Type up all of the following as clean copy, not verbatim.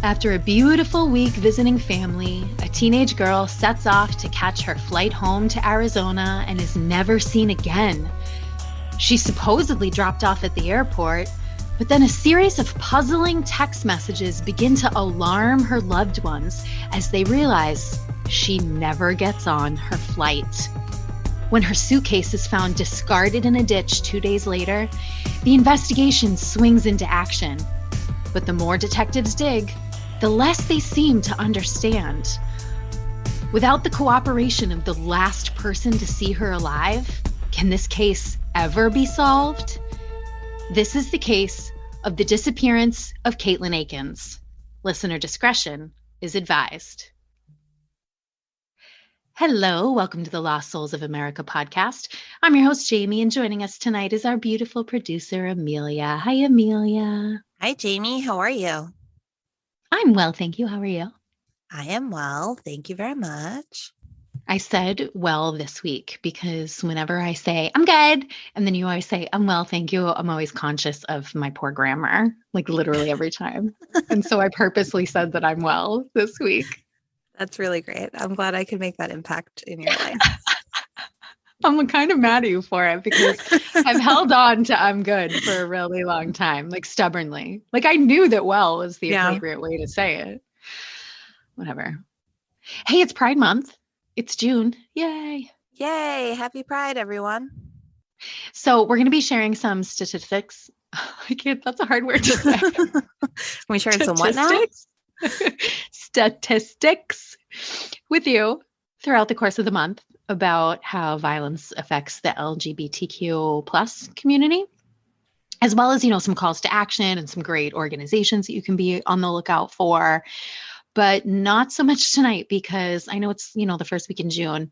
After a beautiful week visiting family, a teenage girl sets off to catch her flight home to Arizona and is never seen again. She's supposedly dropped off at the airport, but then a series of puzzling text messages begin to alarm her loved ones as they realize she never gets on her flight. When her suitcase is found discarded in a ditch 2 days later, the investigation swings into action. But the more detectives dig, the less they seem to understand. Without the cooperation of the last person to see her alive, can this case ever be solved? This is the case of the disappearance of Katelin Akens. Listener discretion is advised. Hello, welcome to the Lost Souls of America podcast. I'm your host, Jamie, and joining us tonight is our beautiful producer, Amelia. Hi, Amelia. Hi, Jamie. How are you? I'm well, thank you. How are you? I am well. Thank you very much. I said well this week because whenever I say I'm good, and then you always say I'm well, thank you, I'm always conscious of my poor grammar, like literally every time. And so I purposely said that I'm well this week. That's really great. I'm glad I could make that impact in your life. I'm kind of mad at you for it because I've held on to I'm good for a really long time, like stubbornly. Like I knew that well was the appropriate way to say it. Whatever. Hey, it's Pride Month. It's June. Yay. Yay. Happy Pride, everyone. So we're going to be sharing some statistics. I can't, that's a hard word to say. We sharing some what now? Statistics with you throughout the course of the month about how violence affects the LGBTQ plus community, as well as, some calls to action and some great organizations that you can be on the lookout for. But not so much tonight because I know it's, the first week in June,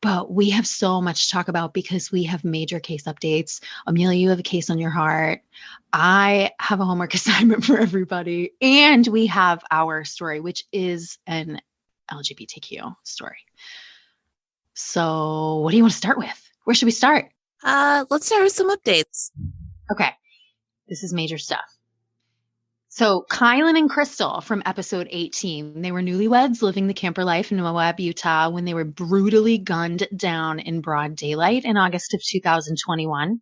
but we have so much to talk about because we have major case updates. Amelia, you have a case on your heart. I have a homework assignment for everybody. And we have our story, which is an LGBTQ story. So what do you want to start with? Where should we start? Let's start with some updates. Okay. This is major stuff. So Katelin and Crystal from episode 18, they were newlyweds living the camper life in Moab, Utah, when they were brutally gunned down in broad daylight in August of 2021.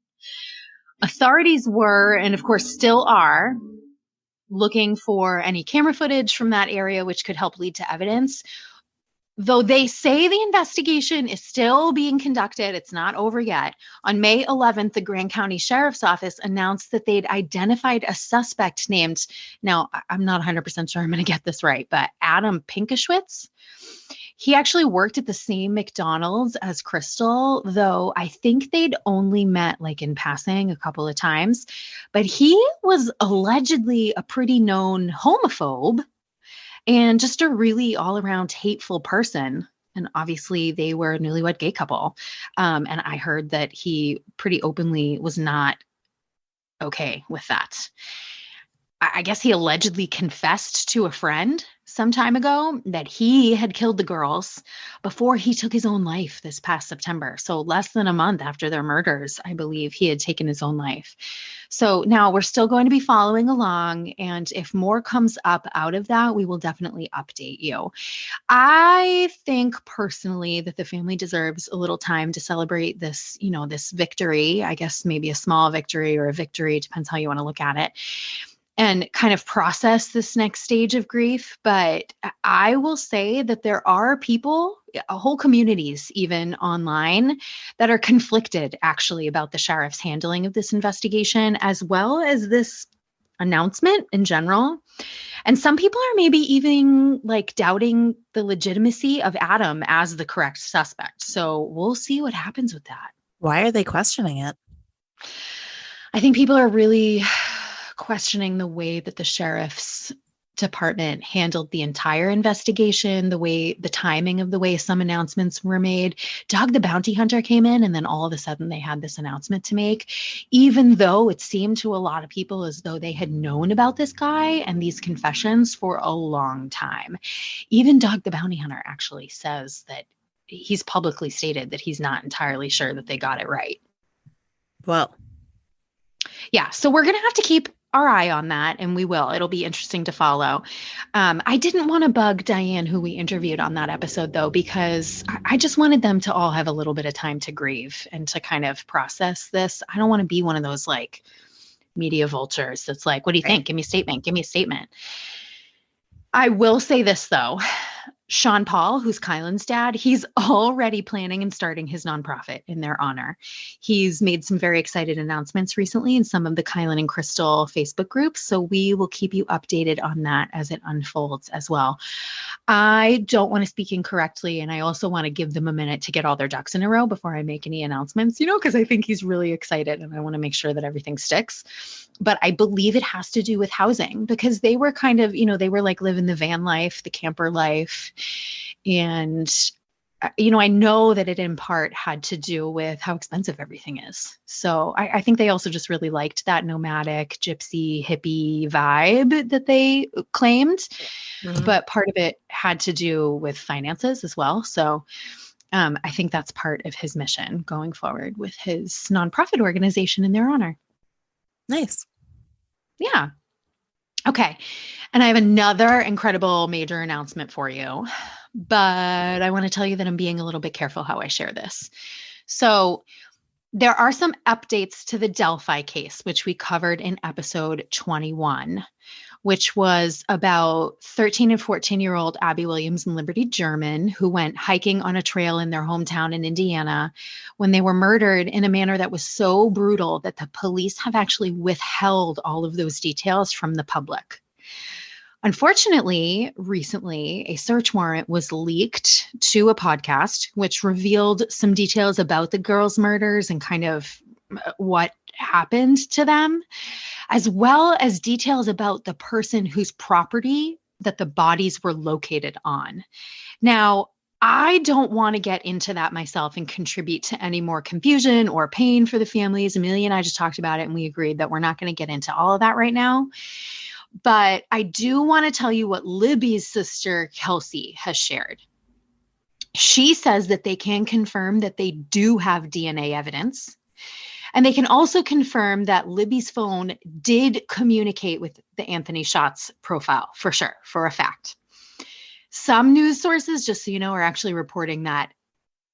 Authorities were, and of course still are, looking for any camera footage from that area, which could help lead to evidence. Though they say the investigation is still being conducted, it's not over yet. On May 11th, the Grand County Sheriff's Office announced that they'd identified a suspect named, now I'm not 100% sure I'm going to get this right, but Adam Pinkowitz. He actually worked at the same McDonald's as Crystal, though I think they'd only met like in passing a couple of times. But he was allegedly a pretty known homophobe and just a really all-around hateful person. And obviously they were a newlywed gay couple. And I heard that he pretty openly was not okay with that. I guess he allegedly confessed to a friend some time ago that he had killed the girls before he took his own life this past September. So less than a month after their murders, I believe he had taken his own life. So now we're still going to be following along. And if more comes up out of that, we will definitely update you. I think personally that the family deserves a little time to celebrate this, this victory. I guess maybe a small victory or a victory, depends how you want to look at it, and kind of process this next stage of grief. But I will say that there are people, whole communities even online, that are conflicted actually about the sheriff's handling of this investigation, as well as this announcement in general. And some people are maybe even like doubting the legitimacy of Adam as the correct suspect. So we'll see what happens with that. Why are they questioning it? I think people are really questioning the way that the sheriff's department handled the entire investigation, the timing of the way some announcements were made. Dog the Bounty Hunter came in, and then all of a sudden they had this announcement to make, even though it seemed to a lot of people as though they had known about this guy and these confessions for a long time. Even Dog the Bounty Hunter actually says that he's publicly stated that he's not entirely sure that they got it right. Well, yeah, so we're going to have to keep our eye on that, and we will. It'll be interesting to follow. I didn't want to bug Diane, who we interviewed on that episode, though, because I just wanted them to all have a little bit of time to grieve and to kind of process this. I don't want to be one of those like media vultures that's like, what do you think? Give me a statement. Give me a statement. I will say this, though. Sean Paul, who's Kylan's dad, he's already planning and starting his nonprofit in their honor. He's made some very excited announcements recently in some of the Kylan and Crystal Facebook groups. So we will keep you updated on that as it unfolds as well. I don't want to speak incorrectly, and I also want to give them a minute to get all their ducks in a row before I make any announcements, because I think he's really excited and I want to make sure that everything sticks. But I believe it has to do with housing, because they were kind of, they were like living the van life, the camper life. And, I know that it in part had to do with how expensive everything is. So I think they also just really liked that nomadic, gypsy, hippie vibe that they claimed. Mm-hmm. But part of it had to do with finances as well. So I think that's part of his mission going forward with his nonprofit organization in their honor. Nice. Yeah. Okay. And I have another incredible major announcement for you, but I want to tell you that I'm being a little bit careful how I share this. So there are some updates to the Delphi case, which we covered in episode 21, which was about 13 and 14-year-old Abby Williams and Liberty German, who went hiking on a trail in their hometown in Indiana when they were murdered in a manner that was so brutal that the police have actually withheld all of those details from the public. Unfortunately, recently, a search warrant was leaked to a podcast, which revealed some details about the girls' murders and kind of what happened to them, as well as details about the person whose property that the bodies were located on. Now, I don't want to get into that myself and contribute to any more confusion or pain for the families. Amelia and I just talked about it, and we agreed that we're not going to get into all of that right now. But I do want to tell you what Libby's sister, Kelsey, has shared. She says that they can confirm that they do have DNA evidence. And they can also confirm that Libby's phone did communicate with the Anthony Schatz profile, for sure, for a fact. Some news sources, just so you know, are actually reporting that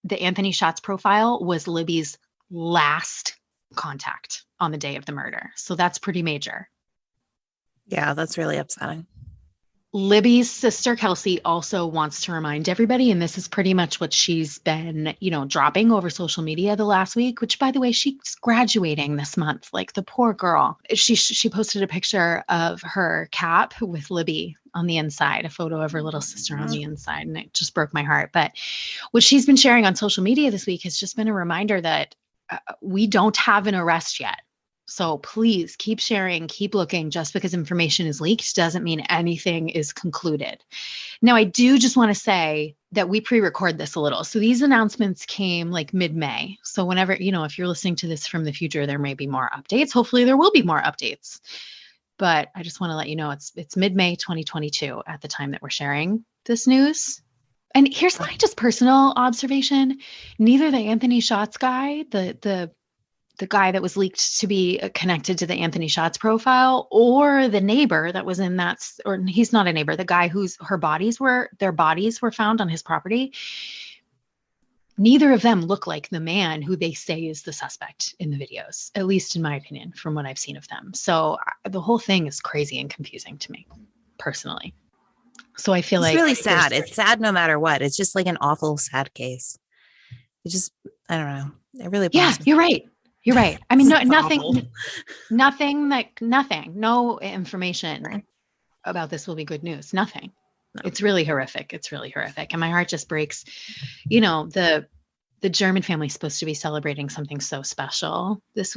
the Anthony Schatz profile was Libby's last contact on the day of the murder. So that's pretty major. Yeah, that's really upsetting. Libby's sister, Kelsey, also wants to remind everybody, and this is pretty much what she's been, dropping over social media the last week, which, by the way, she's graduating this month. Like, the poor girl. She posted a picture of her cap with Libby on the inside, a photo of her little sister on the inside, and it just broke my heart. But what she's been sharing on social media this week has just been a reminder that we don't have an arrest yet. So please keep sharing, keep looking. Just because information is leaked doesn't mean anything is concluded. Now, I do just want to say that we pre-record this a little. So these announcements came like mid-May. So whenever, if you're listening to this from the future, there may be more updates. Hopefully there will be more updates. But I just want to let you know it's mid-May 2022 at the time that we're sharing this news. And here's my just personal observation. Neither the Anthony Schatz guy, the guy that was leaked to be connected to the Anthony Schatz profile, or the neighbor that was in that, or he's not a neighbor, the guy their bodies were found on his property. Neither of them look like the man who they say is the suspect in the videos, at least in my opinion, from what I've seen of them. So the whole thing is crazy and confusing to me personally. So I feel it's really sad. It's sad no matter what. It's just like an awful, sad case. It just, I don't know. It really. Yeah, you're right. You're right. I mean, no information about this will be good news. Nothing. No. It's really horrific. And my heart just breaks. The German family is supposed to be celebrating something so special this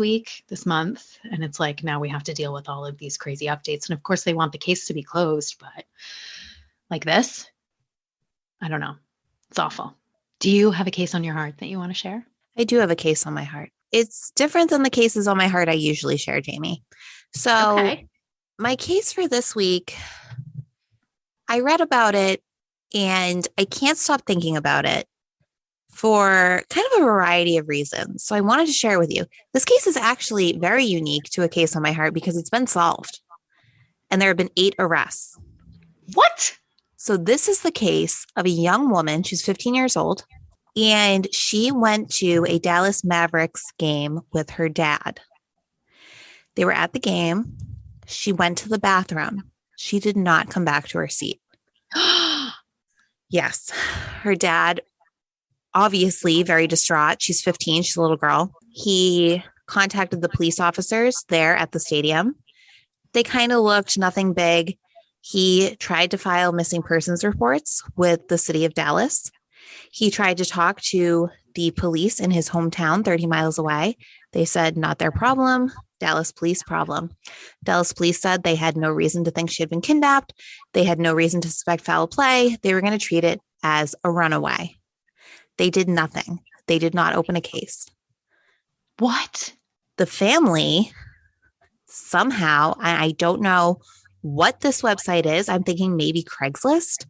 month. And it's like, now we have to deal with all of these crazy updates. And of course they want the case to be closed, but like this, I don't know. It's awful. Do you have a case on your heart that you want to share? I do have a case on my heart. It's different than the cases on my heart I usually share, Jamie. So My case for this week, I read about it and I can't stop thinking about it for kind of a variety of reasons. So I wanted to share it with you. This case is actually very unique to a case on my heart because it's been solved and there have been 8 arrests. What? So this is the case of a young woman. She's 15 years old and she went to a Dallas Mavericks game with her dad. They were at the game. She went to the bathroom. She did not come back to her seat. Yes, her dad, obviously very distraught. She's 15. She's a little girl. He contacted the police officers there at the stadium. They kind of looked nothing big. He tried to file missing persons reports with the city of Dallas. He tried to talk to the police in his hometown, 30 miles away. They said, not their problem. Dallas police problem. Dallas police said they had no reason to think she had been kidnapped. They had no reason to suspect foul play. They were going to treat it as a runaway. They did nothing. They did not open a case. What? The family somehow, I don't know what this website is. I'm thinking maybe Craigslist,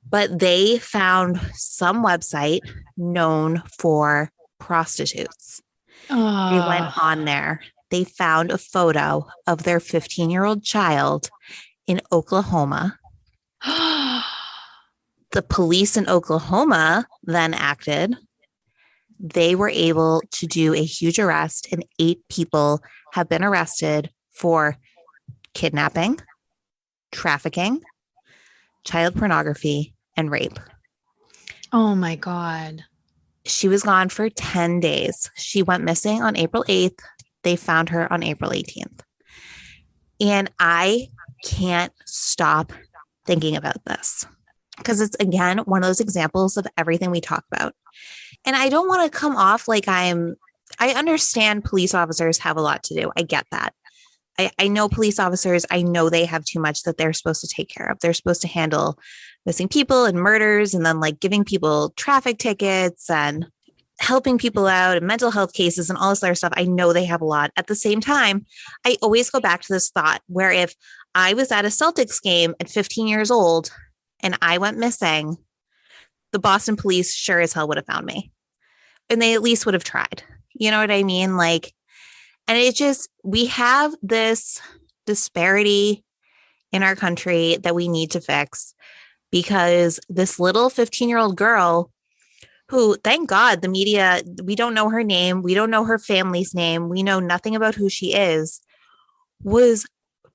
but they found some website known for prostitutes. They went on there. They found a photo of their 15-year-old child in Oklahoma. The police in Oklahoma then acted. They were able to do a huge arrest, and 8 people have been arrested for kidnapping, trafficking, child pornography, and rape. Oh my God. She was gone for 10 days. She went missing on April 8th. They found her on April 18th. And I can't stop thinking about this because it's, again, one of those examples of everything we talk about. And I don't want to come off like I understand police officers have a lot to do. I get that. I know police officers, I know they have too much that they're supposed to take care of. They're supposed to handle missing people and murders and then like giving people traffic tickets and helping people out and mental health cases and all this other stuff. I know they have a lot. At the same time, I always go back to this thought where if I was at a Celtics game at 15 years old and I went missing, the Boston police sure as hell would have found me. And they at least would have tried. You know what I mean? Like, and it just, we have this disparity in our country that we need to fix because this little 15-year-old girl who, thank God, the media, we don't know her name. We don't know her family's name. We know nothing about who she is, was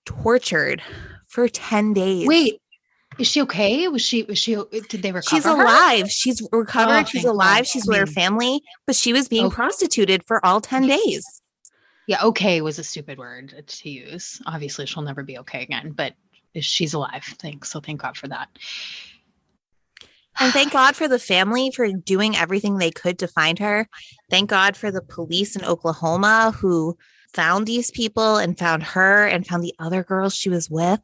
tortured for 10 days. Wait, is she okay? Did they recover She's her? alive. She's recovered. Oh, She's thank alive. God. She's with her family, but she was being prostituted for all 10 days. Yeah, okay was a stupid word to use. Obviously, she'll never be okay again, but she's alive. So thank God for that. And thank God for the family for doing everything they could to find her. Thank God for the police in Oklahoma who found these people and found her and found the other girls she was with.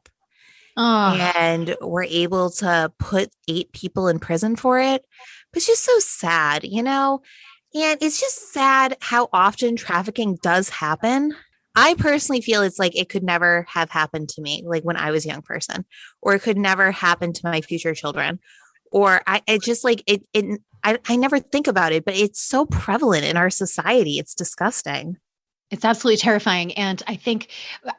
And were able to put 8 people in prison for it. But it's just so sad, you know? And it's just sad how often trafficking does happen. I personally feel it's like it could never have happened to me, like when I was a young person, or it could never happen to my future children. Or I never think about it, but it's so prevalent in our society. It's disgusting. It's absolutely terrifying. And I think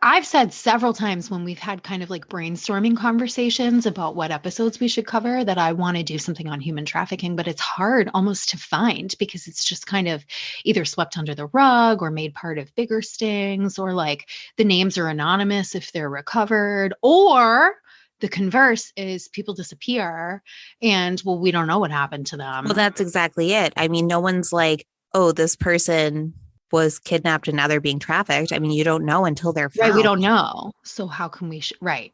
I've said several times when we've had kind of like brainstorming conversations about what episodes we should cover that I want to do something on human trafficking, but it's hard almost to find because it's just kind of either swept under the rug or made part of bigger stings, or like the names are anonymous if they're recovered, or the converse is people disappear and, well, we don't know what happened to them. Well, that's exactly it. I mean, no one's like, oh, this person was kidnapped and now they're being trafficked. I mean, you don't know until they're found. Right. We don't know. So how can we? Right.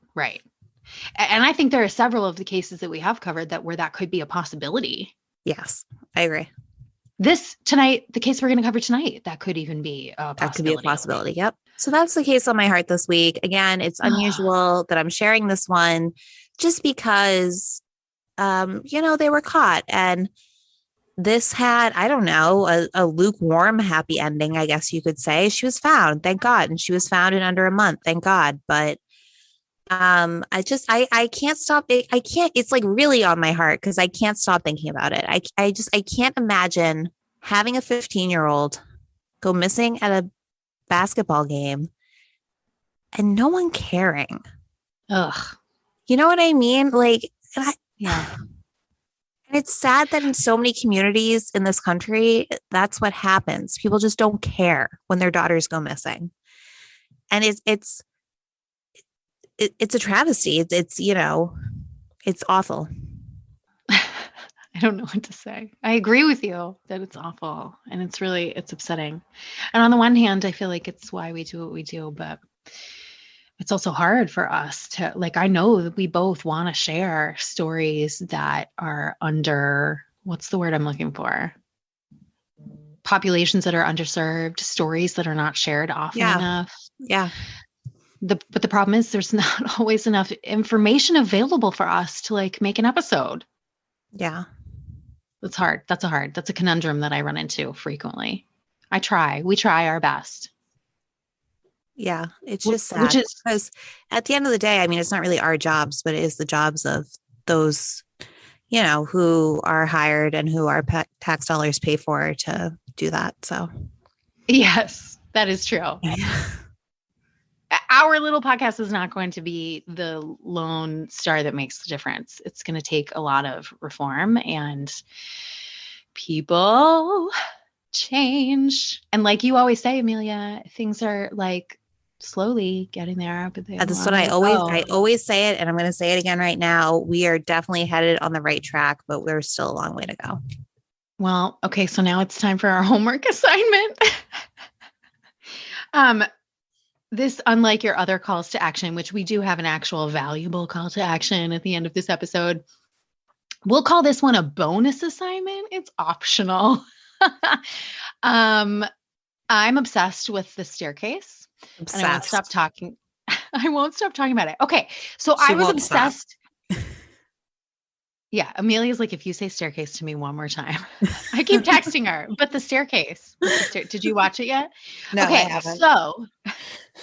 And I think there are several of the cases that we have covered where that could be a possibility. Yes, I agree. The case we're going to cover tonight, that could even be a possibility. That could be a possibility. Yep. So that's the case on my heart this week. Again, it's unusual that I'm sharing this one just because, they were caught, and this had, I don't know, a lukewarm happy ending, I guess you could say. She was found, thank God. And she was found in under a month, thank God. But I can't stop it. I can't, it's like really on my heart because I can't stop thinking about it. I can't imagine having a 15-year-old go missing at a basketball game and no one caring. Ugh. You know what I mean? Like, Yeah. and it's sad that in so many communities in this country, that's what happens. People just don't care when their daughters go missing. And it's a travesty. It's awful. I don't know what to say. I agree with you that it's awful and it's upsetting. And on the one hand, I feel like it's why we do what we do, but it's also hard for us to, like, I know that we both want to share stories that are under, what's the word I'm looking for? Populations that are underserved, stories that are not shared often enough. Yeah. But the problem is there's not always enough information available for us to like make an episode. Yeah. That's hard. That's a conundrum that I run into frequently. We try our best. Yeah. It's just sad Which is, because at the end of the day, I mean, it's not really our jobs, but it is the jobs of those, who are hired and who our tax dollars pay for to do that. So, yes, that is true. Our little podcast is not going to be the lone star that makes the difference. It's going to take a lot of reform and people change. And like you always say, Amelia, things are like slowly getting there, but that's what I always say it. And I'm going to say it again right now. We are definitely headed on the right track, but we're still a long way to go. Well, okay. So now it's time for our homework assignment. This, unlike your other calls to action, which we do have an actual valuable call to action at the end of this episode, we'll call this one a bonus assignment. It's optional. I'm obsessed with the staircase. Obsessed. And I won't stop talking. I won't stop talking about it. Okay. So I was obsessed. Yeah. Amelia's like, if you say staircase to me one more time, I keep texting her, but the staircase. Did you watch it yet? No, okay, I haven't. So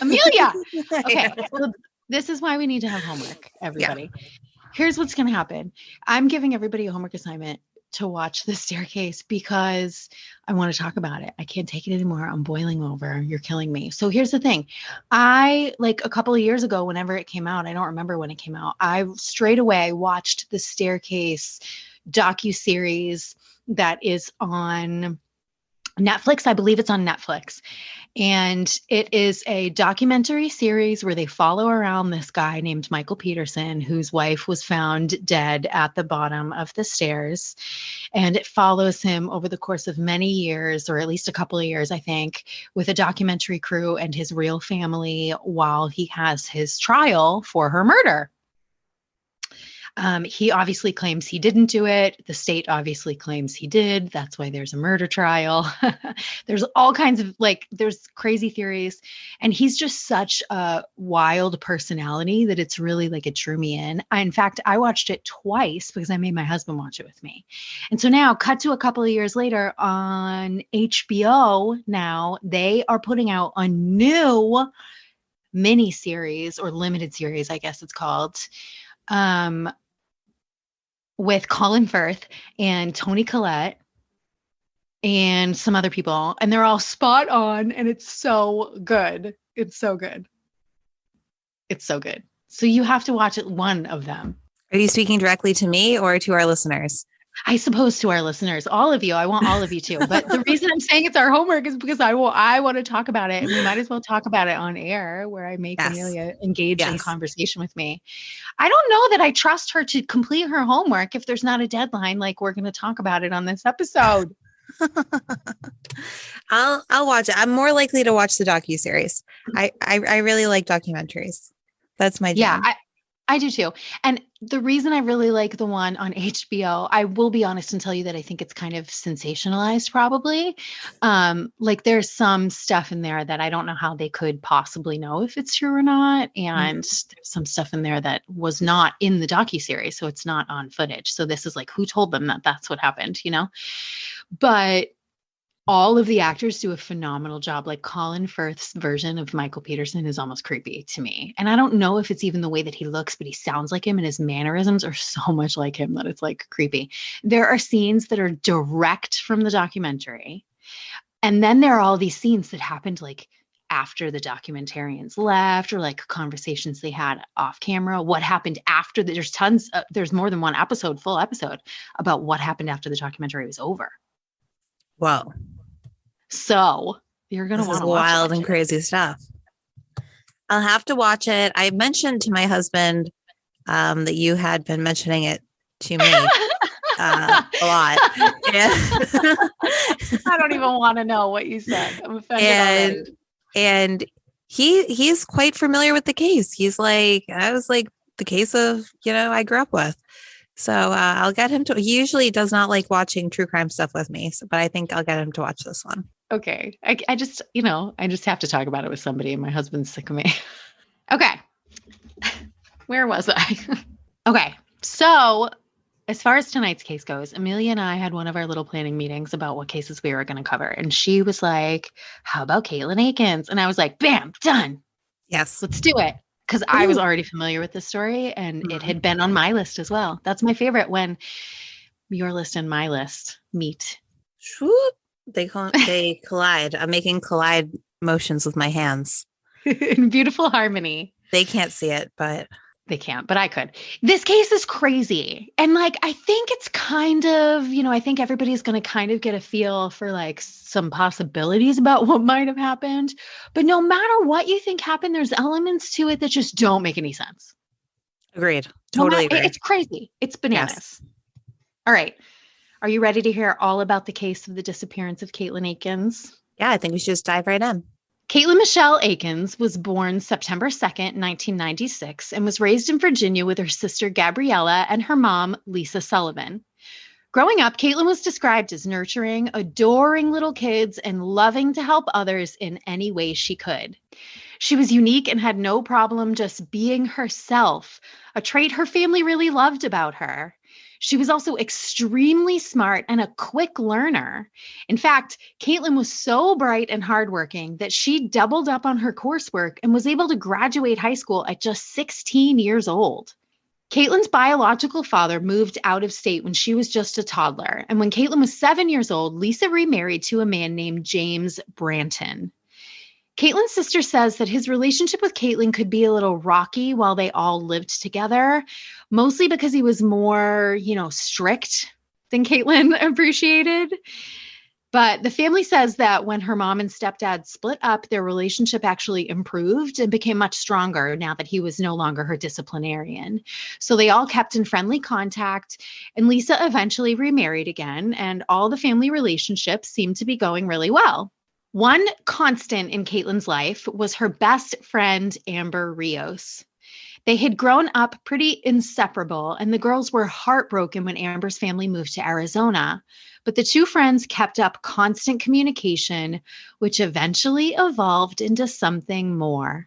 Amelia. Okay. So this is why we need to have homework, everybody. Yeah. Here's what's going to happen. I'm giving everybody a homework assignment to watch The Staircase because I want to talk about it. I can't take it anymore. I'm boiling over. You're killing me. So here's the thing. I, like a couple of years ago, whenever it came out, I don't remember when it came out, I straight away watched The Staircase docuseries that is on Netflix. I believe it's on Netflix. And it is a documentary series where they follow around this guy named Michael Peterson, whose wife was found dead at the bottom of the stairs. And it follows him over the course of many years, or at least a couple of years, I think, with a documentary crew and his real family while he has his trial for her murder. He obviously claims he didn't do it. The state obviously claims he did. That's why there's a murder trial. There's all kinds of there's crazy theories. And he's just such a wild personality that it's really it drew me in. In fact, I watched it twice because I made my husband watch it with me. And so now cut to a couple of years later on HBO, now they are putting out a new mini series or limited series, I guess it's called. With Colin Firth and Toni Collette and some other people. And they're all spot on. And it's so good. It's so good. It's so good. So you have to watch it, one of them. Are you speaking directly to me or to our listeners? I suppose to our listeners, all of you. I want all of you too. But the reason I'm saying it's our homework is because I want to talk about it. And we might as well talk about it on air where I make Amelia engage in conversation with me. I don't know that I trust her to complete her homework if there's not a deadline. Like we're going to talk about it on this episode. I'll watch it. I'm more likely to watch the docuseries. I really like documentaries. That's my jam. Yeah, I do too. And the reason I really like the one on HBO, I will be honest and tell you that I think it's kind of sensationalized probably. There's some stuff in there that I don't know how they could possibly know if it's true or not. And there's some stuff in there that was not in the docuseries. So it's not on footage. So this is who told them that that's what happened, But all of the actors do a phenomenal job. Like Colin Firth's version of Michael Peterson is almost creepy to me. And I don't know if it's even the way that he looks, but he sounds like him and his mannerisms are so much like him that it's like creepy. There are scenes that are direct from the documentary. And then there are all these scenes that happened like after the documentarians left, or like conversations they had off camera. What happened after there's tons, there's more than one episode, full episode about what happened after the documentary was over. Whoa. So you're going to want to watch wild and crazy stuff. I'll have to watch it. I mentioned to my husband that you had been mentioning it to me a lot. I don't even want to know what you said. I'm offended already. And he's quite familiar with the case. He's like, I was like the case of, I grew up with. So I'll get him to, he usually does not like watching true crime stuff with me. But I think I'll get him to watch this one. Okay. I just, I just have to talk about it with somebody and my husband's sick of me. Okay. Where was I? Okay. So as far as tonight's case goes, Amelia and I had one of our little planning meetings about what cases we were going to cover. And she was like, how about Katelin Akens? And I was like, bam, done. Yes. Let's do it. Because I was already familiar with this story and it had been on my list as well. That's my favorite, when your list and my list meet. Swoop. They collide. I'm making collide motions with my hands. In beautiful harmony. They can't see it, but... They can't, but I could. This case is crazy. And like, I think it's kind of, I think everybody's going to kind of get a feel for like some possibilities about what might have happened. But no matter what you think happened, there's elements to it that just don't make any sense. Agreed. Totally agree. It's crazy. It's bananas. Yes. All right. Are you ready to hear all about the case of the disappearance of Katelin Akens? Yeah, I think we should just dive right in. Katelin Michelle Akens was born September 2nd, 1996, and was raised in Virginia with her sister Gabriella and her mom, Lisa Sullivan. Growing up, Katelin was described as nurturing, adoring little kids, and loving to help others in any way she could. She was unique and had no problem just being herself, a trait her family really loved about her. She was also extremely smart and a quick learner. In fact, Katelin was so bright and hardworking that she doubled up on her coursework and was able to graduate high school at just 16 years old. Katelin's biological father moved out of state when she was just a toddler. And when Katelin was 7 years old, Lisa remarried to a man named James Branton. Katelin's sister says that his relationship with Katelin could be a little rocky while they all lived together, mostly because he was more, strict than Katelin appreciated. But the family says that when her mom and stepdad split up, their relationship actually improved and became much stronger now that he was no longer her disciplinarian. So they all kept in friendly contact, and Lisa eventually remarried again, and all the family relationships seemed to be going really well. One constant in Katelin's life was her best friend, Amber Rios. They had grown up pretty inseparable, and the girls were heartbroken when Amber's family moved to Arizona. But the two friends kept up constant communication, which eventually evolved into something more.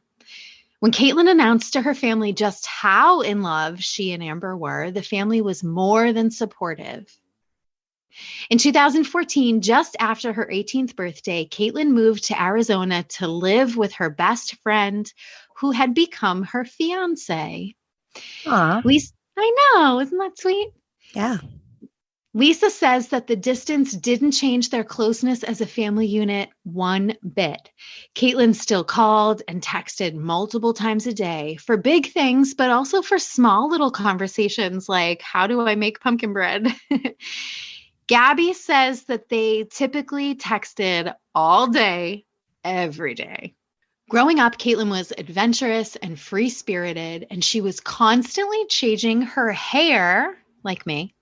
When Katelin announced to her family just how in love she and Amber were, the family was more than supportive. In 2014, just after her 18th birthday, Katelin moved to Arizona to live with her best friend, who had become her fiance. Aww. Lisa, I know, isn't that sweet? Yeah. Lisa says that the distance didn't change their closeness as a family unit one bit. Katelin still called and texted multiple times a day for big things, but also for small little conversations like, how do I make pumpkin bread? Gabby says that they typically texted all day, every day. Growing up, Katelin was adventurous and free-spirited, and she was constantly changing her hair, like me,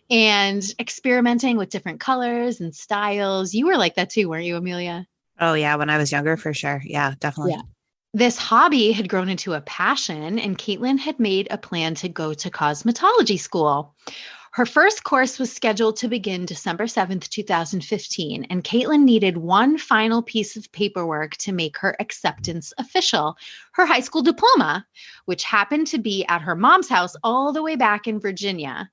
and experimenting with different colors and styles. You were like that too, weren't you, Amelia? Oh, yeah. When I was younger, for sure. Yeah, definitely. Yeah. This hobby had grown into a passion, and Katelin had made a plan to go to cosmetology school. Her first course was scheduled to begin December 7th, 2015, and Katelin needed one final piece of paperwork to make her acceptance official, her high school diploma, which happened to be at her mom's house all the way back in Virginia.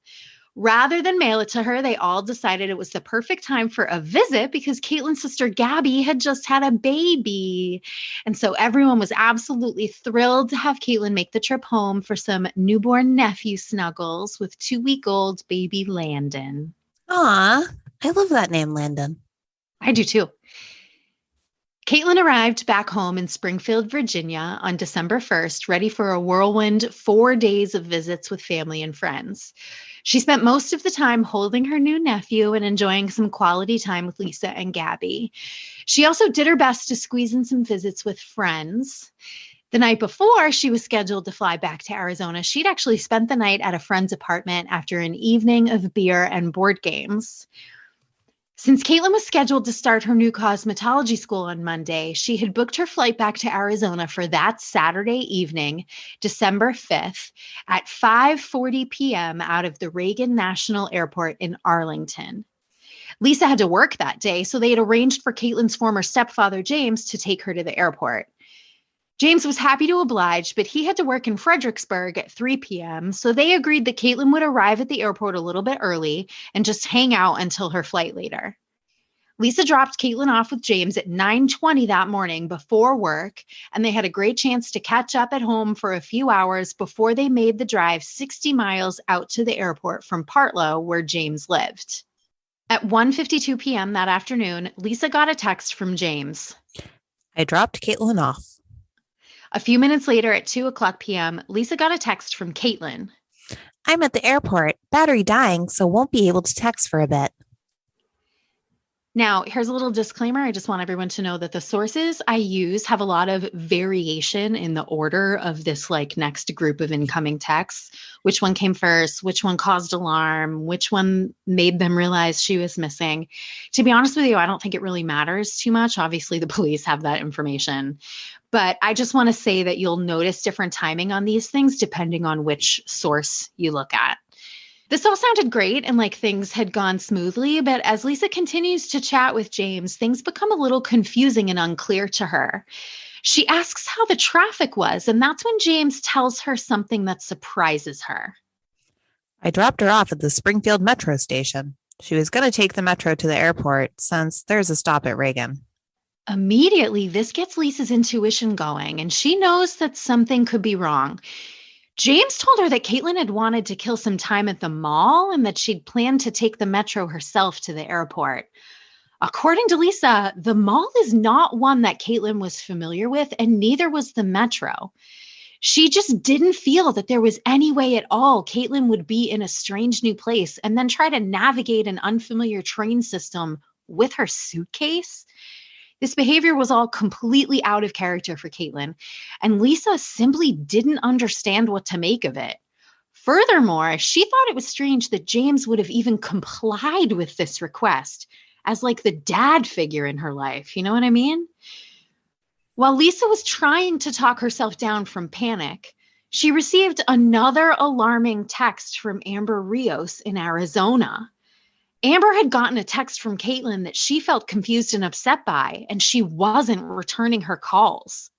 Rather than mail it to her, they all decided it was the perfect time for a visit because Caitlin's sister Gabby had just had a baby. And so everyone was absolutely thrilled to have Katelin make the trip home for some newborn nephew snuggles with 2-week-old baby Landon. Aw, I love that name, Landon. I do too. Katelin arrived back home in Springfield, Virginia on December 1st, ready for a whirlwind 4 days of visits with family and friends. She spent most of the time holding her new nephew and enjoying some quality time with Lisa and Gabby. She also did her best to squeeze in some visits with friends. The night before she was scheduled to fly back to Arizona, she'd actually spent the night at a friend's apartment after an evening of beer and board games. Since Katelin was scheduled to start her new cosmetology school on Monday, she had booked her flight back to Arizona for that Saturday evening, December 5th, at 5:40 p.m. out of the Reagan National Airport in Arlington. Lisa had to work that day, so they had arranged for Caitlin's former stepfather, James, to take her to the airport. James was happy to oblige, but he had to work in Fredericksburg at 3 p.m., so they agreed that Katelin would arrive at the airport a little bit early and just hang out until her flight later. Lisa dropped Katelin off with James at 9:20 that morning before work, and they had a great chance to catch up at home for a few hours before they made the drive 60 miles out to the airport from Partlow, where James lived. At 1:52 p.m. that afternoon, Lisa got a text from James. I dropped Katelin off. A few minutes later at 2:00 p.m., Lisa got a text from Katelin. I'm at the airport, battery dying, so won't be able to text for a bit. Now, here's a little disclaimer. I just want everyone to know that the sources I use have a lot of variation in the order of this next group of incoming texts. Which one came first? Which one caused alarm? Which one made them realize she was missing? To be honest with you, I don't think it really matters too much. Obviously, the police have that information. But I just want to say that you'll notice different timing on these things depending on which source you look at. This all sounded great and like things had gone smoothly, but as Lisa continues to chat with James, things become a little confusing and unclear to her. She asks how the traffic was, and that's when James tells her something that surprises her. I dropped her off at the Springfield Metro station. She was going to take the metro to the airport since there's a stop at Reagan. Immediately, this gets Lisa's intuition going, and she knows that something could be wrong. James told her that Katelin had wanted to kill some time at the mall and that she'd planned to take the metro herself to the airport. According to Lisa, the mall is not one that Katelin was familiar with, and neither was the metro. She just didn't feel that there was any way at all Katelin would be in a strange new place and then try to navigate an unfamiliar train system with her suitcase. This behavior was all completely out of character for Katelin, and Lisa simply didn't understand what to make of it. Furthermore, she thought it was strange that James would have even complied with this request as the dad figure in her life. You know what I mean? While Lisa was trying to talk herself down from panic, she received another alarming text from Amber Rios in Arizona. Amber had gotten a text from Katelin that she felt confused and upset by, and she wasn't returning her calls.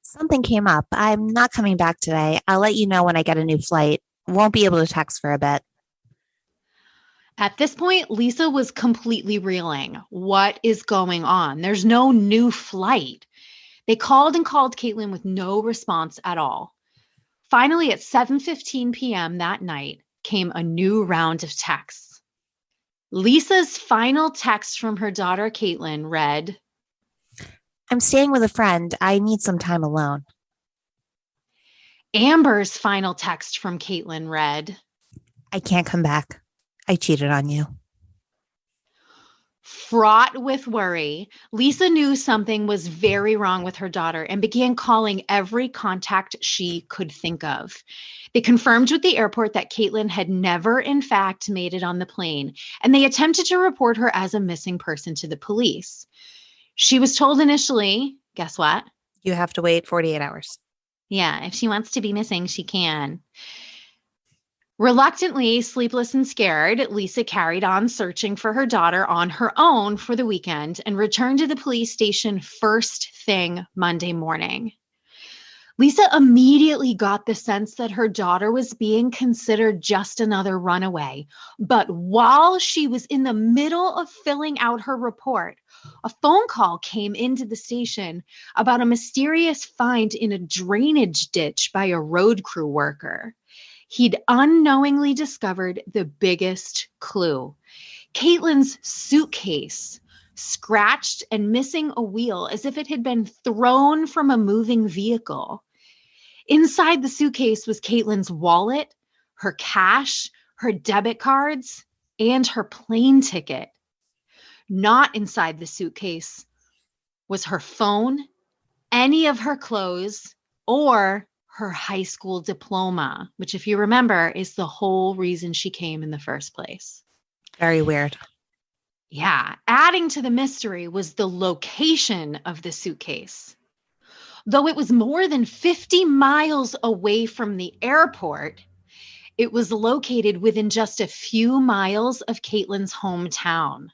Something came up. I'm not coming back today. I'll let you know when I get a new flight. Won't be able to text for a bit. At this point, Lisa was completely reeling. What is going on? There's no new flight. They called and called Katelin with no response at all. Finally, at 7:15 p.m. that night, came a new round of texts. Lisa's final text from her daughter, Katelin, read, I'm staying with a friend. I need some time alone. Amber's final text from Katelin read, I can't come back. I cheated on you. Fraught with worry, Lisa knew something was very wrong with her daughter and began calling every contact she could think of. They confirmed with the airport that Katelin had never, in fact, made it on the plane, and they attempted to report her as a missing person to the police. She was told initially, guess what? You have to wait 48 hours. Yeah, if she wants to be missing, she can. Reluctantly, sleepless and scared, Lisa carried on searching for her daughter on her own for the weekend and returned to the police station first thing Monday morning. Lisa immediately got the sense that her daughter was being considered just another runaway. But while she was in the middle of filling out her report, a phone call came into the station about a mysterious find in a drainage ditch by a road crew worker. He'd unknowingly discovered the biggest clue. Katelin's suitcase, scratched and missing a wheel as if it had been thrown from a moving vehicle. Inside the suitcase was Katelin's wallet, her cash, her debit cards, and her plane ticket. Not inside the suitcase was her phone, any of her clothes, or her high school diploma, which, if you remember, is the whole reason she came in the first place. Very weird. Yeah. Adding to the mystery was the location of the suitcase. Though it was more than 50 miles away from the airport, it was located within just a few miles of Katelin's hometown.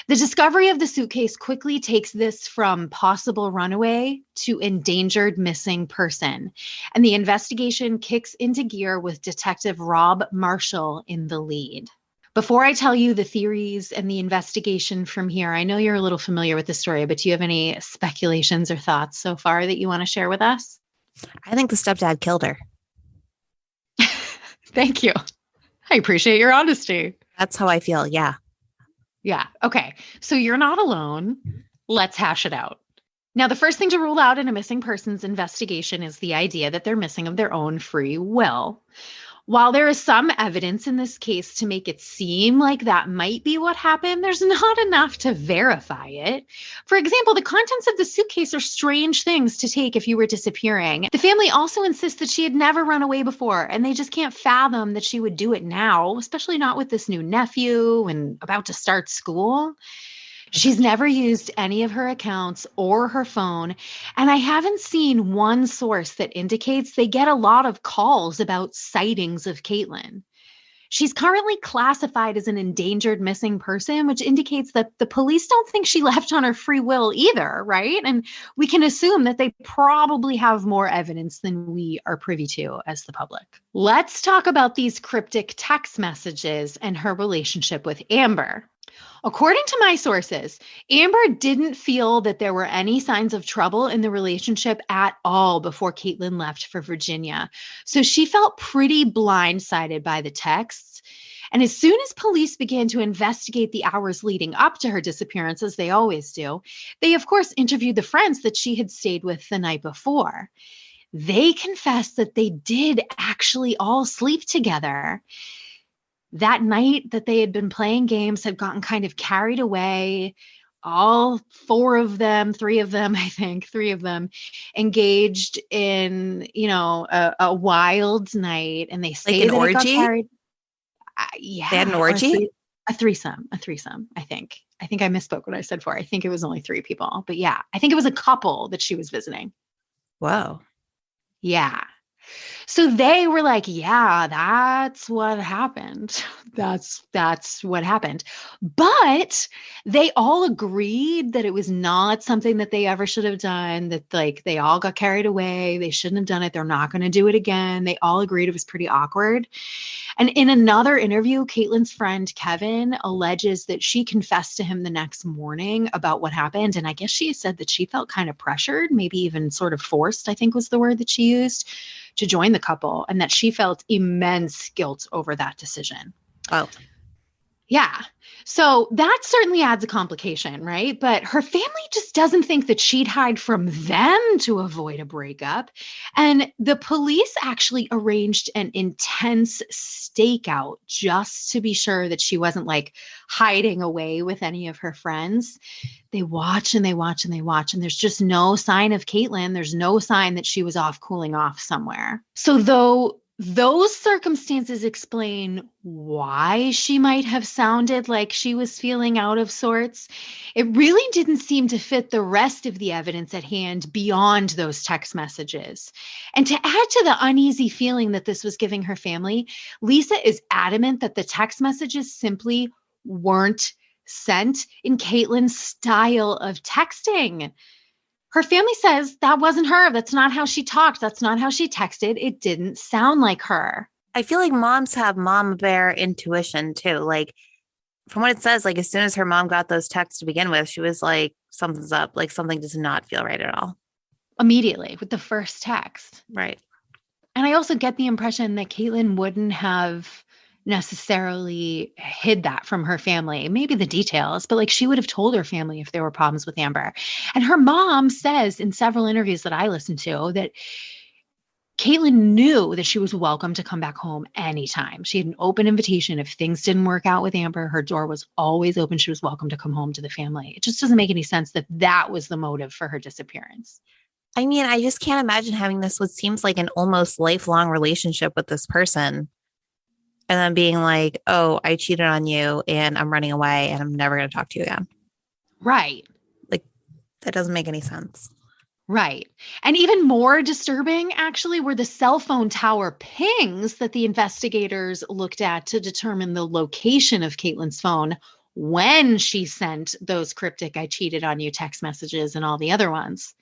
The discovery of the suitcase quickly takes this from possible runaway to endangered missing person, and the investigation kicks into gear with Detective Rob Marshall in the lead. Before I tell you the theories and the investigation from here, I know you're a little familiar with the story, but do you have any speculations or thoughts so far that you want to share with us? I think the stepdad killed her. Thank you. I appreciate your honesty. That's how I feel. Yeah. Yeah. Okay. So you're not alone. Let's hash it out. Now, the first thing to rule out in a missing persons investigation is the idea that they're missing of their own free will. While there is some evidence in this case to make it seem like that might be what happened, there's not enough to verify it. For example, the contents of the suitcase are strange things to take if you were disappearing. The family also insists that she had never run away before, and they just can't fathom that she would do it now, especially not with this new nephew and about to start school. She's never used any of her accounts or her phone, and I haven't seen one source that indicates they get a lot of calls about sightings of Katelin. She's currently classified as an endangered missing person, which indicates that the police don't think she left on her free will either, right? And we can assume that they probably have more evidence than we are privy to as the public. Let's talk about these cryptic text messages and her relationship with Amber. According to my sources, Amber didn't feel that there were any signs of trouble in the relationship at all before Katelin left for Virginia. So she felt pretty blindsided by the texts. And as soon as police began to investigate the hours leading up to her disappearance, as they always do, they, of course, interviewed the friends that she had stayed with the night before. They confessed that they did actually all sleep together. That night that they had been playing games had gotten kind of carried away. All three of them, engaged in, a wild night, and they say Like an that it got orgy? carried. Yeah. They had an orgy? A threesome, I think. I think I misspoke when I said four. I think it was only 3 people, but yeah, I think it was a couple that she was visiting. Whoa. Yeah. So they were like, yeah, that's what happened. That's what happened. But they all agreed that it was not something that they ever should have done, that like they all got carried away. They shouldn't have done it. They're not going to do it again. They all agreed it was pretty awkward. And in another interview, Katelin's friend Kevin alleges that she confessed to him the next morning about what happened. And I guess she said that she felt kind of pressured, maybe even sort of forced, I think was the word that she used, to join the couple, and that she felt immense guilt over that decision. Oh. Yeah. So that certainly adds a complication, right? But her family just doesn't think that she'd hide from them to avoid a breakup. And the police actually arranged an intense stakeout just to be sure that she wasn't like hiding away with any of her friends. They watch and they watch and they watch, and there's just no sign of Katelin. There's no sign that she was off cooling off somewhere. So though those circumstances explain why she might have sounded like she was feeling out of sorts, it really didn't seem to fit the rest of the evidence at hand beyond those text messages. And to add to the uneasy feeling that this was giving her family, Lisa is adamant that the text messages simply weren't sent in Katelin's style of texting. Her family says that wasn't her. That's not how she talked. That's not how she texted. It didn't sound like her. I feel like moms have mom bear intuition too. Like from what it says, like as soon as her mom got those texts to begin with, she was like, something's up. Like something does not feel right at all. Immediately with the first text. Right. And I also get the impression that Katelin wouldn't have necessarily hid that from her family, maybe the details, but like she would have told her family if there were problems with Amber. And her mom says in several interviews that I listened to that Katelin knew that she was welcome to come back home anytime. She had an open invitation. If things didn't work out with Amber, her door was always open. She was welcome to come home to the family. It just doesn't make any sense that that was the motive for her disappearance. I mean, I just can't imagine having this, what seems like an almost lifelong relationship with this person. And then being like, oh, I cheated on you and I'm running away and I'm never going to talk to you again. Right. Like, that doesn't make any sense. Right. And even more disturbing, actually, were the cell phone tower pings that the investigators looked at to determine the location of Katelin's phone when she sent those cryptic "I cheated on you" text messages and all the other ones.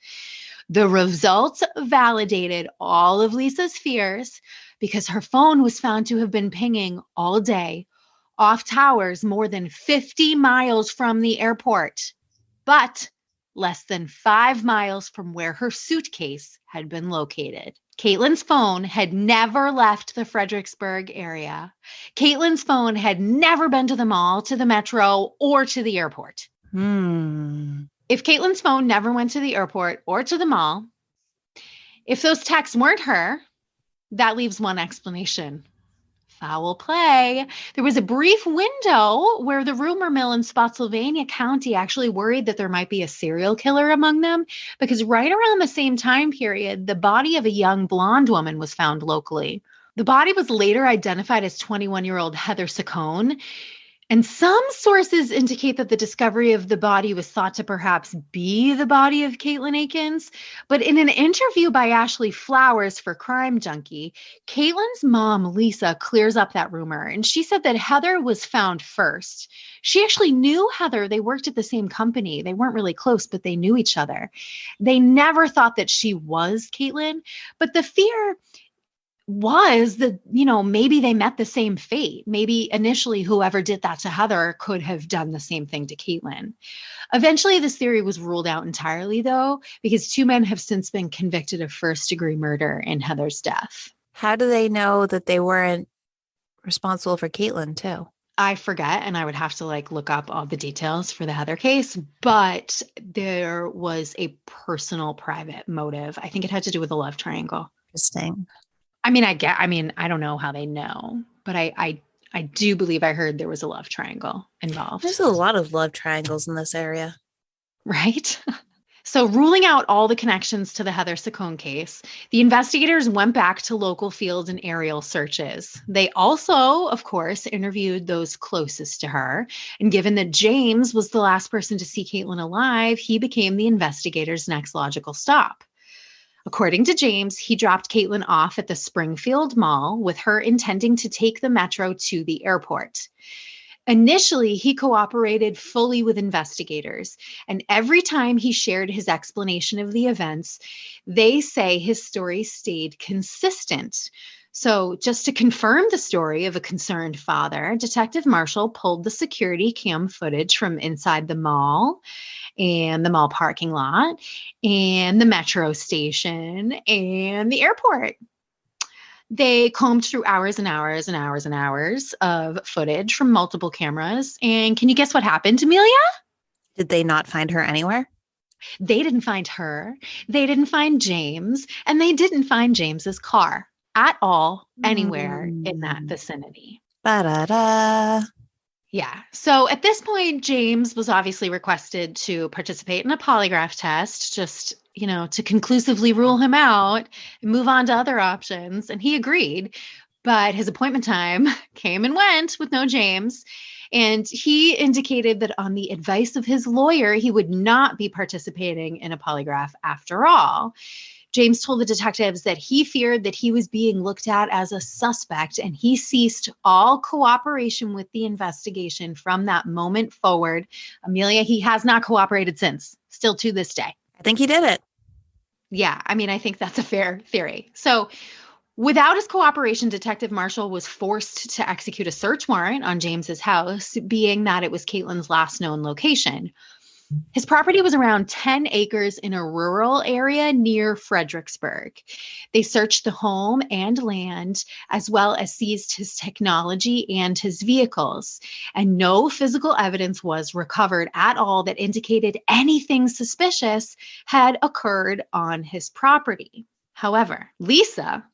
The results validated all of Lisa's fears because her phone was found to have been pinging all day off towers more than 50 miles from the airport, but less than 5 miles from where her suitcase had been located. Katelin's phone had never left the Fredericksburg area. Katelin's phone had never been to the mall, to the metro, or to the airport. If Katelin's phone never went to the airport or to the mall, if those texts weren't her, that leaves one explanation: foul play. There was a brief window where the rumor mill in Spotsylvania County actually worried that there might be a serial killer among them, because right around the same time period, the body of a young blonde woman was found locally. The body was later identified as 21-year-old Heather Saccone. And some sources indicate that the discovery of the body was thought to perhaps be the body of Katelin Akens. But in an interview by Ashley Flowers for Crime Junkie, Katelin's mom, Lisa, clears up that rumor. And she said that Heather was found first. She actually knew Heather. They worked at the same company. They weren't really close, but they knew each other. They never thought that she was Katelin. But the fear was that, maybe they met the same fate. Maybe initially whoever did that to Heather could have done the same thing to Katelin. Eventually, this theory was ruled out entirely, though, because 2 men have since been convicted of first-degree murder in Heather's death. How do they know that they weren't responsible for Katelin, too? I forget, and I would have to look up all the details for the Heather case, but there was a personal, private motive. I think it had to do with a love triangle. Interesting. I don't know how they know, but I do believe I heard there was a love triangle involved. There's a lot of love triangles in this area. Right? So ruling out all the connections to the Heather Saccone case, the investigators went back to local field and aerial searches. They also, of course, interviewed those closest to her. And given that James was the last person to see Katelin alive, he became the investigators' next logical stop. According to James, he dropped Katelin off at the Springfield Mall with her intending to take the metro to the airport. Initially, he cooperated fully with investigators, and every time he shared his explanation of the events, they say his story stayed consistent. So just to confirm the story of a concerned father, Detective Marshall pulled the security cam footage from inside the mall and the mall parking lot and the metro station and the airport. They combed through hours and hours and hours and hours of footage from multiple cameras. And can you guess what happened, Amelia? Did they not find her anywhere? They didn't find her. They didn't find James. And they didn't find James's car at all anywhere in that vicinity. Ba-da-da. Yeah. So at this point, James was obviously requested to participate in a polygraph test, just, to conclusively rule him out and move on to other options. And he agreed, but his appointment time came and went with no James. And he indicated that on the advice of his lawyer, he would not be participating in a polygraph after all. James told the detectives that he feared that he was being looked at as a suspect, and he ceased all cooperation with the investigation from that moment forward. Amelia, he has not cooperated since, still to this day. I think he did it. Yeah, I mean, I think that's a fair theory. So without his cooperation, Detective Marshall was forced to execute a search warrant on James's house, being that it was Caitlin's last known location. His property was around 10 acres in a rural area near Fredericksburg. They searched the home and land, as well as seized his technology and his vehicles. And no physical evidence was recovered at all that indicated anything suspicious had occurred on his property. However, Lisa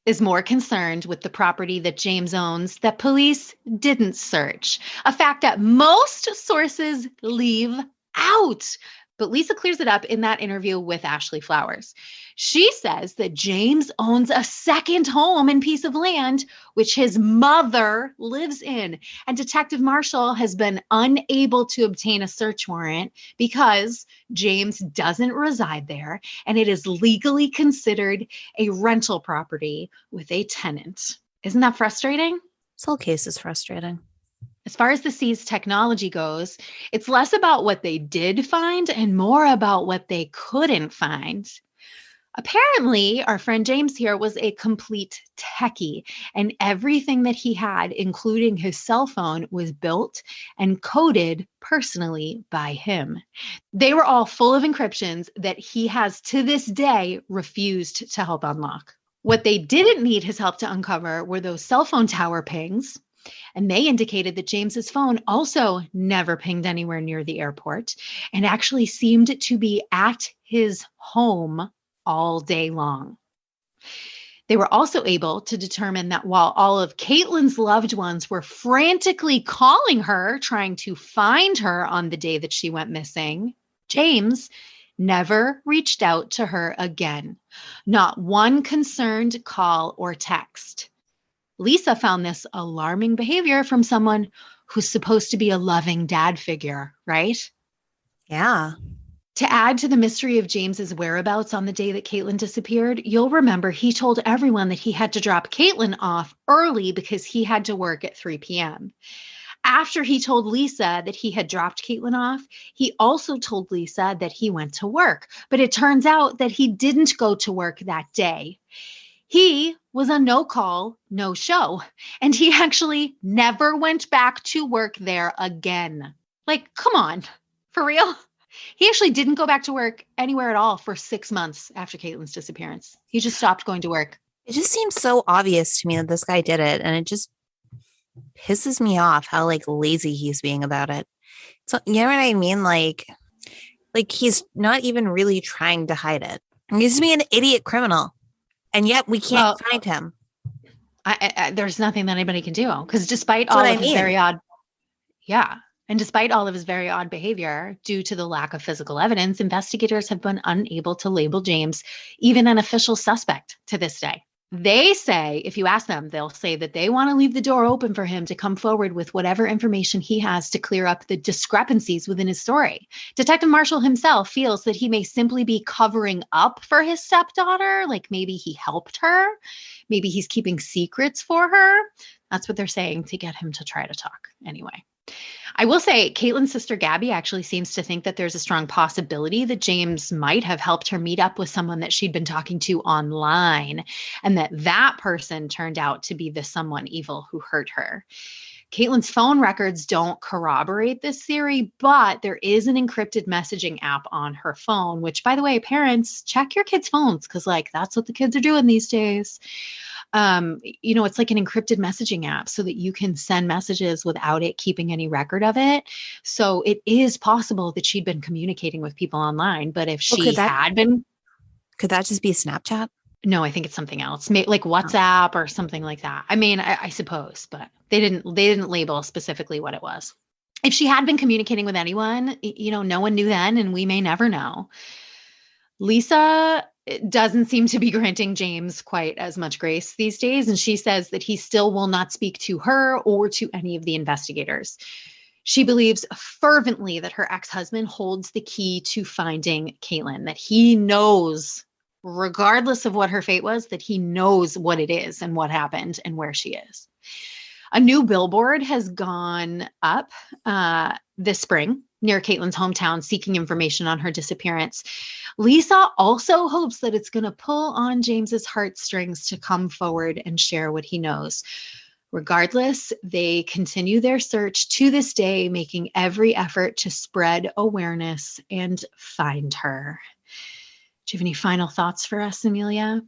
is more concerned with the property that James owns that police didn't search, a fact that most sources leave out. But Lisa clears it up in that interview with Ashley Flowers. She says that James owns a second home and piece of land, which his mother lives in. And Detective Marshall has been unable to obtain a search warrant because James doesn't reside there, and it is legally considered a rental property with a tenant. Isn't that frustrating? This whole case is frustrating. As far as the seized technology goes, it's less about what they did find and more about what they couldn't find. Apparently, our friend James here was a complete techie, and everything that he had, including his cell phone, was built and coded personally by him. They were all full of encryptions that he has to this day refused to help unlock. What they didn't need his help to uncover were those cell phone tower pings. And they indicated that James's phone also never pinged anywhere near the airport and actually seemed to be at his home all day long. They were also able to determine that while all of Caitlin's loved ones were frantically calling her, trying to find her on the day that she went missing, James never reached out to her again. Not one concerned call or text. Lisa found this alarming behavior from someone who's supposed to be a loving dad figure, right? Yeah. To add to the mystery of James's whereabouts on the day that Katelin disappeared, you'll remember he told everyone that he had to drop Katelin off early because he had to work at 3 p.m. After he told Lisa that he had dropped Katelin off, he also told Lisa that he went to work. But it turns out that he didn't go to work that day. He was a no call, no show, and he actually never went back to work there again. Like, come on, for real? He actually didn't go back to work anywhere at all for 6 months after Caitlin's disappearance. He just stopped going to work. It just seems so obvious to me that this guy did it, and it just pisses me off how like lazy he's being about it. So you know what I mean? Like he's not even really trying to hide it. He's just being an idiot criminal. And yet we can't find him. There's nothing that anybody can do because despite all of his very odd, and despite all of his very odd behavior, due to the lack of physical evidence, investigators have been unable to label James even an official suspect to this day. They say, if you ask them, they'll say that they want to leave the door open for him to come forward with whatever information he has to clear up the discrepancies within his story. Detective Marshall himself feels that he may simply be covering up for his stepdaughter. Like maybe he helped her. Maybe he's keeping secrets for her. That's what they're saying to get him to try to talk anyway. I will say Caitlin's sister Gabby actually seems to think that there's a strong possibility that James might have helped her meet up with someone that she'd been talking to online, and that person turned out to be the someone evil who hurt her. Caitlin's phone records don't corroborate this theory, but there is an encrypted messaging app on her phone, which, by the way, parents, check your kids' phones because that's what the kids are doing these days. It's like an encrypted messaging app so that you can send messages without it keeping any record of it. So it is possible that she'd been communicating with people online, but if she had been. Could that just be Snapchat? No, I think it's something else, like WhatsApp or something like that. I mean, I suppose, but they didn't label specifically what it was. If she had been communicating with anyone, no one knew then, and we may never know. Lisa doesn't seem to be granting James quite as much grace these days, and she says that he still will not speak to her or to any of the investigators. She believes fervently that her ex-husband holds the key to finding Katelin, that he knows, regardless of what her fate was, that he knows what it is and what happened and where she is. A new billboard has gone up this spring near Caitlin's hometown seeking information on her disappearance. Lisa also hopes that it's going to pull on James's heartstrings to come forward and share what he knows. Regardless, they continue their search to this day, making every effort to spread awareness and find her. Do you have any final thoughts for us, Amelia?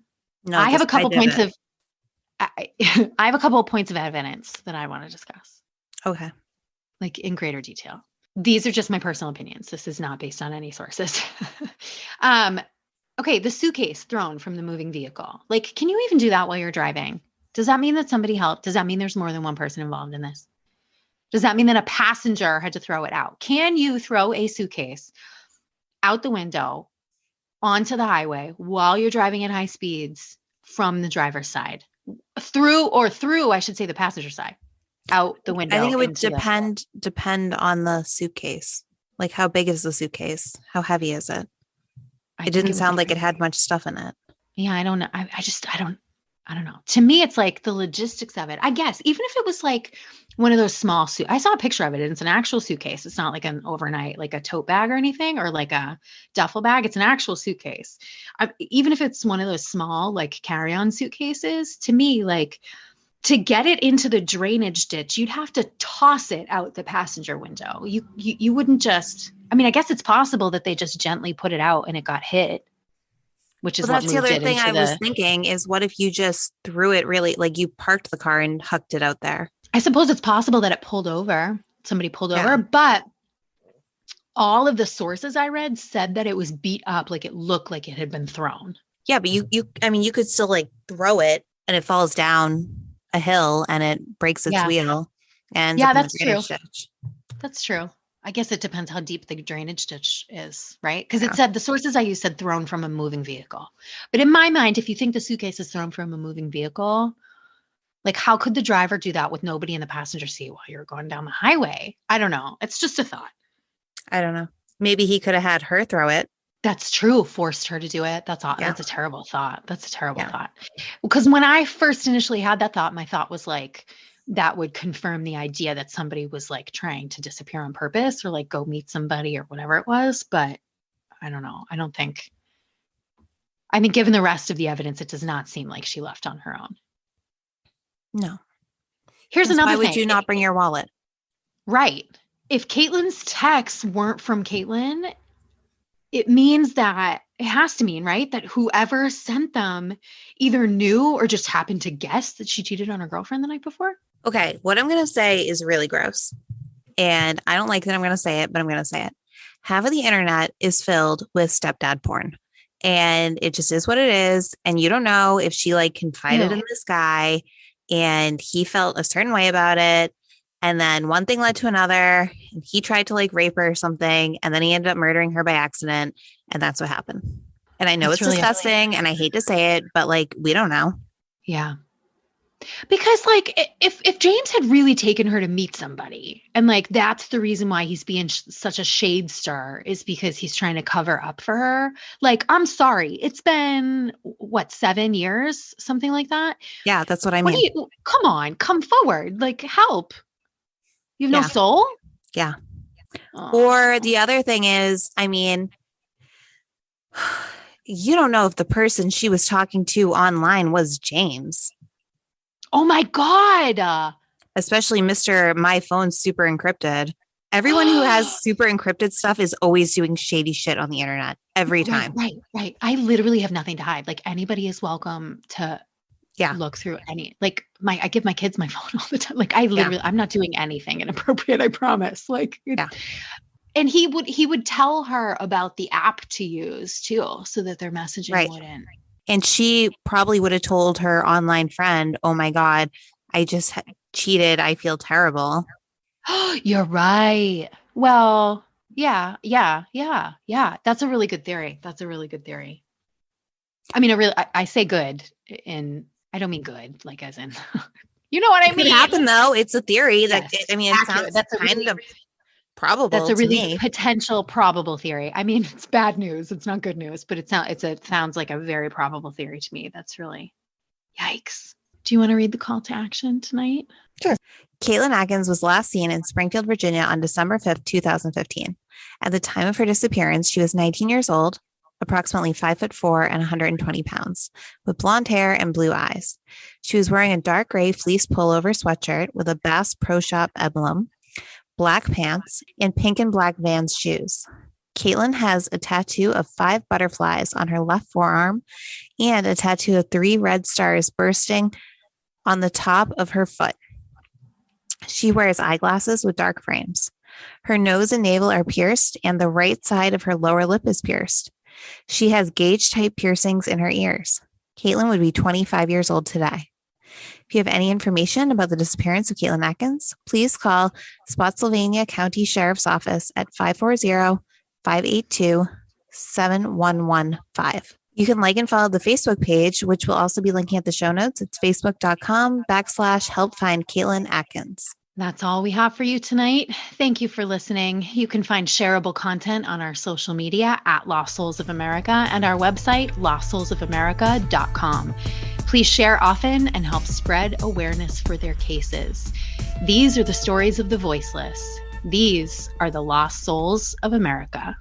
No, I have a couple points it. of I have a couple of points of evidence that I want to discuss. Okay. Like in greater detail. These are just my personal opinions. This is not based on any sources. Okay, the suitcase thrown from the moving vehicle. Like, can you even do that while you're driving? Does that mean that somebody helped? Does that mean there's more than one person involved in this? Does that mean that a passenger had to throw it out? Can you throw a suitcase out the window onto the highway while you're driving at high speeds from the driver's side? Through, I should say, the passenger side, out the window. I think it would depend on the suitcase. Like, how big is the suitcase? How heavy is it? It didn't sound like it had much stuff in it. Yeah, I don't know. I don't know. To me, it's like the logistics of it. I guess even if it was like one of those small I saw a picture of it, and it's an actual suitcase. It's not like an overnight, like a tote bag or anything, or like a duffel bag. It's an actual suitcase. Even if it's one of those small, like carry-on suitcases, to me, like to get it into the drainage ditch, you'd have to toss it out the passenger window. You wouldn't just. I mean, I guess it's possible that they just gently put it out and it got hit. Which is that's the other thing I was thinking is, what if you just threw it really, like you parked the car and hucked it out there? I suppose it's possible that it pulled over. Somebody pulled over, but all of the sources I read said that it was beat up, like it looked like it had been thrown. Yeah, but you could still like throw it and it falls down a hill and it breaks its wheel. And that's true. That's true. I guess it depends how deep the drainage ditch is, right? Because it said, the sources I used said thrown from a moving vehicle. But in my mind, if you think the suitcase is thrown from a moving vehicle, like how could the driver do that with nobody in the passenger seat while you're going down the highway? I don't know. It's just a thought. I don't know. Maybe he could have had her throw it. That's true. Forced her to do it. That's a terrible thought. That's a terrible thought. Because when I first initially had that thought, my thought was like, that would confirm the idea that somebody was like trying to disappear on purpose or like go meet somebody or whatever it was. But I don't know. I mean, given the rest of the evidence, it does not seem like she left on her own. No. Here's another thing. Why would you not bring your wallet? Right. If Caitlin's texts weren't from Katelin, it means that it has to mean, right, that whoever sent them either knew or just happened to guess that she cheated on her girlfriend the night before. Okay, what I'm going to say is really gross. And I don't like that I'm going to say it, but I'm going to say it. Half of the internet is filled with stepdad porn. And it just is what it is. And you don't know if she like confided in this guy and he felt a certain way about it. And then one thing led to another. And he tried to like rape her or something. And then he ended up murdering her by accident. And that's what happened. And I know that's it's really disgusting and I hate to say it, but like, we don't know. Yeah. Because like if James had really taken her to meet somebody and like that's the reason why he's being such a shade star is because he's trying to cover up for her. Like, I'm sorry. It's been 7 years, something like that. Yeah, that's what I mean. Come on, come forward. Like, help. You have no soul? Yeah. Aww. Or the other thing is, I mean, you don't know if the person she was talking to online was James. Oh my God. Especially Mr. My phone's super encrypted. Everyone who has super encrypted stuff is always doing shady shit on the internet every time. Right. I literally have nothing to hide. Like anybody is welcome to look through any, like I give my kids my phone all the time. Like I literally, I'm not doing anything inappropriate. I promise. Like, and he would tell her about the app to use too, so that their messaging wouldn't. And she probably would have told her online friend, oh my God, I just cheated. I feel terrible. You're right. Well, yeah. That's a really good theory. I mean, I say good I don't mean good, like as in, you know what I mean? It could happen though. It's a theory that, I mean, it sounds kind of probable. That's a really potential probable theory. I mean, it's bad news. It's not good news, but it sounds like a very probable theory to me. That's really yikes. Do you want to read the call to action tonight? Sure. Katelin Akens was last seen in Springfield, Virginia on December 5th, 2015. At the time of her disappearance, she was 19 years old, approximately 5'4" and 120 pounds, with blonde hair and blue eyes. She was wearing a dark gray fleece pullover sweatshirt with a Bass Pro Shop emblem, black pants, and pink and black Vans shoes. Katelin has a tattoo of 5 butterflies on her left forearm and a tattoo of 3 red stars bursting on the top of her foot. She wears eyeglasses with dark frames. Her nose and navel are pierced, and the right side of her lower lip is pierced. She has gauge-type piercings in her ears. Katelin would be 25 years old today. If you have any information about the disappearance of Katelin Akens, please call Spotsylvania County Sheriff's Office at 540-582-7115. You can like and follow the Facebook page, which will also be linking at the show notes. It's facebook.com/help find Katelin Akens. That's all we have for you tonight. Thank you for listening. You can find shareable content on our social media at Lost Souls of America and our website, lostsoulsofamerica.com. Please share often and help spread awareness for their cases. These are the stories of the voiceless. These are the lost souls of America.